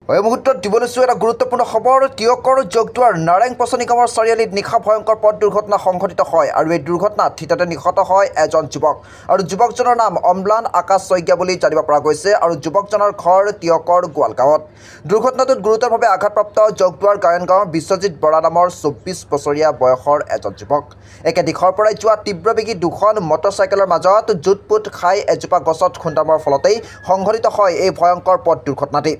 এই মুহূৰ্তত দিবলৈ এটা গুৰুত্বপূৰ্ণ খবৰ তিয়কৰ জগদুৱাৰ নাৰায়ণ পচনি গাঁৱৰ চাৰিআলিত নিশা ভয়ংকৰ পথ দুৰ্ঘটনা সংঘটিত হয় আৰু এই দুৰ্ঘটনাত থিতাতে নিহত হয় এজন যুৱক আৰু যুৱকজনৰ নাম অম্লান আকাশ শইকীয়া বুলি জানিব পৰা গৈছে আৰু যুৱকজনৰ ঘৰ তিয়কৰ গোৱালগাঁৱত। দুৰ্ঘটনাটোত গুৰুতৰভাৱে আঘাতপ্ৰাপ্ত জগদুৱাৰ গায়ন গাঁৱৰ বিশ্বজিৎ বৰা নামৰ 24 বছৰীয়া বয়সৰ এজন যুৱক। একে দিশৰ পৰাই যোৱা তীব্ৰবেগী দুখন মটৰচাইকেলৰ মাজত জুটপুট খাই এজোপা গছত খুন্দা মৰাৰ ফলতেই সংঘটিত হয় এই ভয়ংকৰ পথ দুৰ্ঘটনাটি।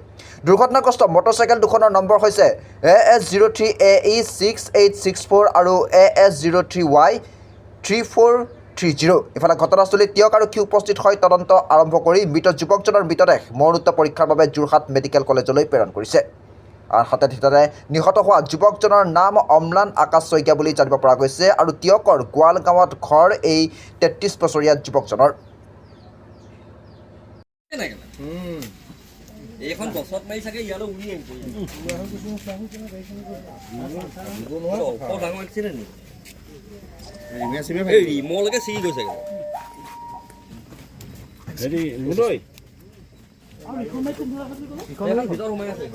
দুৰ্ঘটনাগ্ৰস্ত মটৰচাইকেল দুখনৰ নম্বৰ হৈছে AS03AE6864 আৰু AS03Y3430। ইফালে ঘটনাস্থলীত তিয়ক আৰক্ষী উপস্থিত হৈ তদন্ত আৰম্ভ কৰি মৃত যুৱকজনৰ মৃতদেহ মৰণোত্তৰ পৰীক্ষাৰ বাবে যোৰহাট মেডিকেল কলেজলৈ প্ৰেৰণ কৰিছে। আনহাতে থিতাতে নিহত হোৱা যুৱকজনৰ নাম অম্লান আকাশ শইকীয়া বুলি জানিব পৰা গৈছে আৰু তিয়কৰ গোৱালগাঁৱত ঘৰ এই 33 বছৰীয়া যুৱকজনৰ। এখন গছত মাৰি চাগে ইয়ালৈ উৰি আহিছে ডাঙৰ এক্সিডেণ্ট ৰিমলৈকে ছিগি গৈছে ভিতৰত সোমাই আছে।